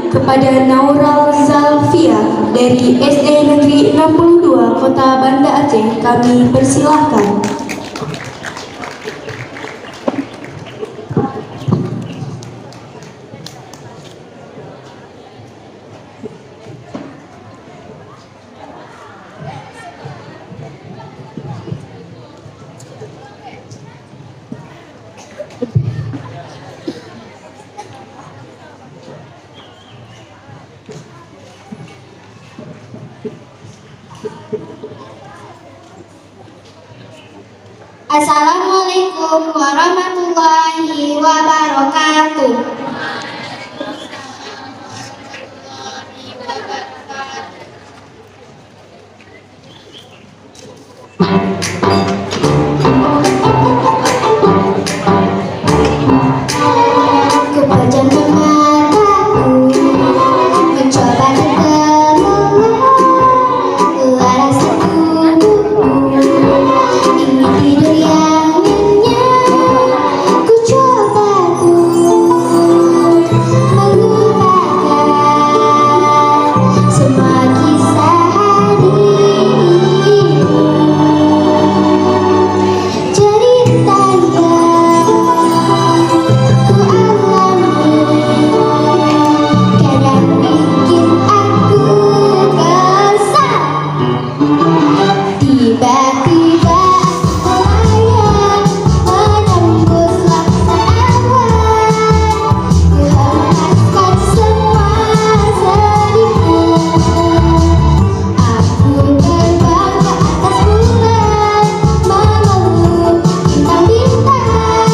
kepada Naural Zalfia dari SD Negeri 62 Kota Banda Aceh kami persilahkan. Assalamualaikum warahmatullahi wabarakatuh. Kepejamkan mataku, mencoba terkeluar rasa tubuhku, ingin tidur yang nyenyak. Ku coba melupakan semua kisah hari ini. Cerita yang ku alami kadang bikin aku kesal. Tiba-tiba melayang menembus lautan awan. Ku hempaskan semua sedihku. Aku terbang ke atas bulan, memeluk bintang-bintang.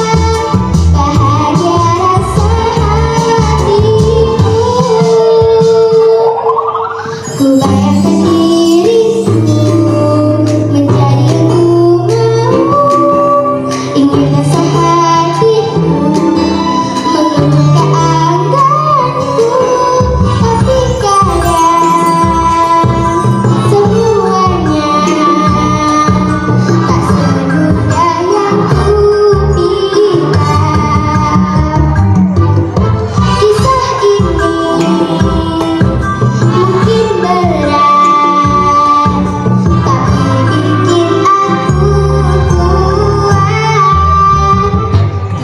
Bahagia rasa hatiku. Ku bayangkan diriku menjadi bungamu, ingin rasa hatiku mengunjung ke angganku. Tapi kadang semuanya tak semudah yang ku minta. Kisah ini mungkin berat, tapi bikin aku kuat.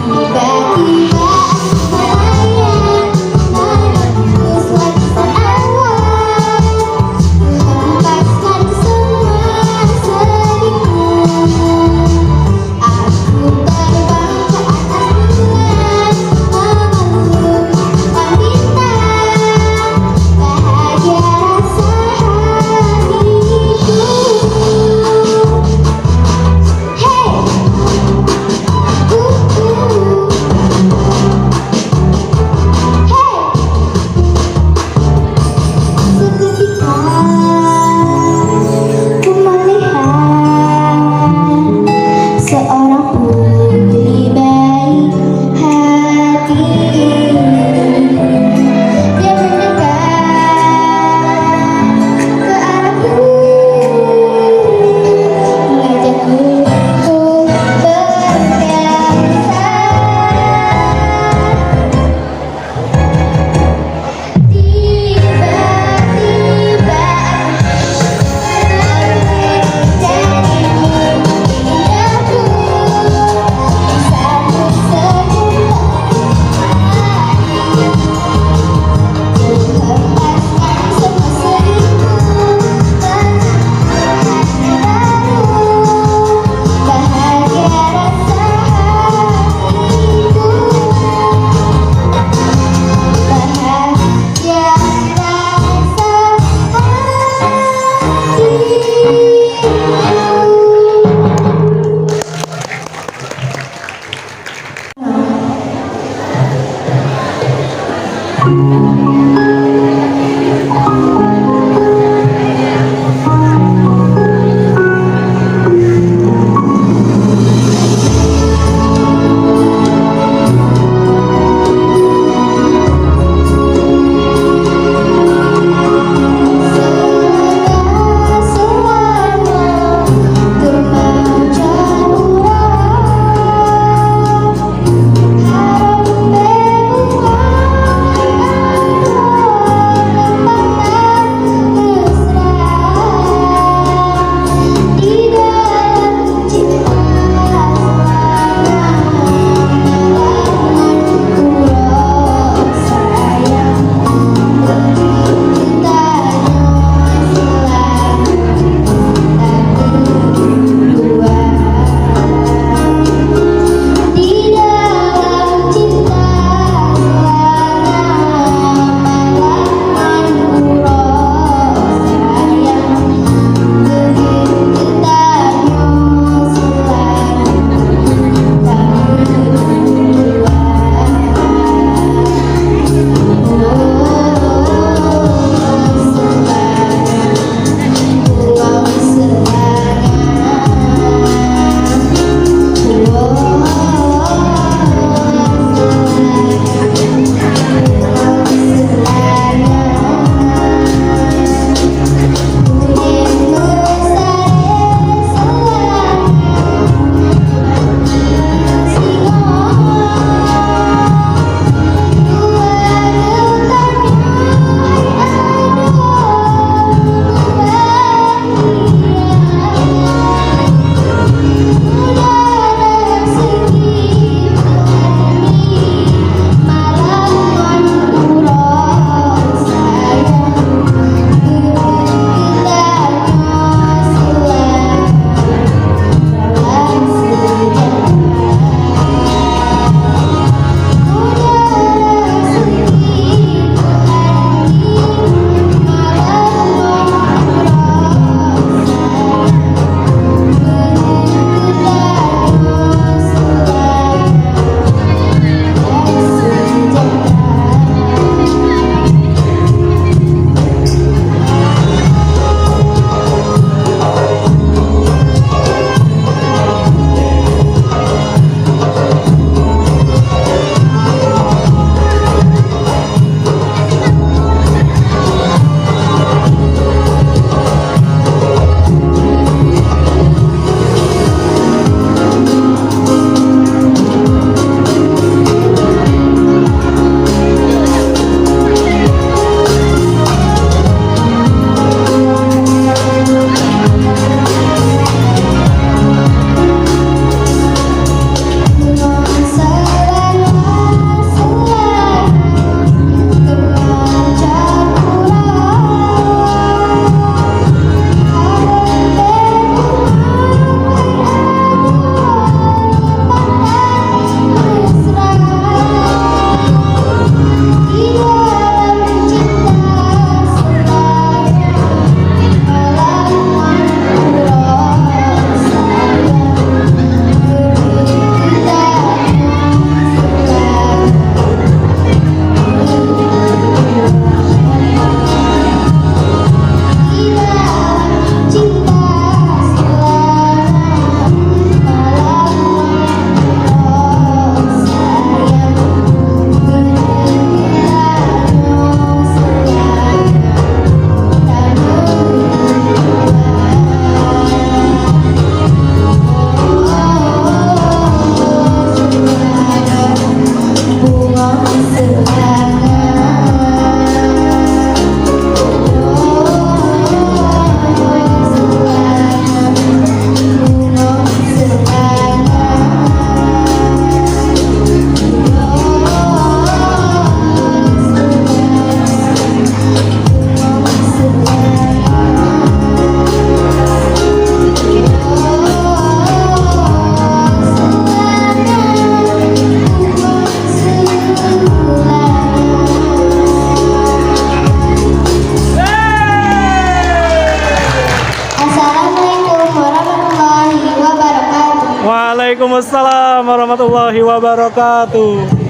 Tiba-tiba melayang menembus lautan awan. Ku hempaskan semua sedihku. Aku terbang ke atas bulan, memeluk bintang-bintang. Bahagia rasa hatiku. Hey, seketika ku melihat seorang putri baik hati. Dia mendekat ke arahku, mengajakku untuk berdansa. Tiba-tiba Waalaikumsalam warahmatullahi wabarakatuh.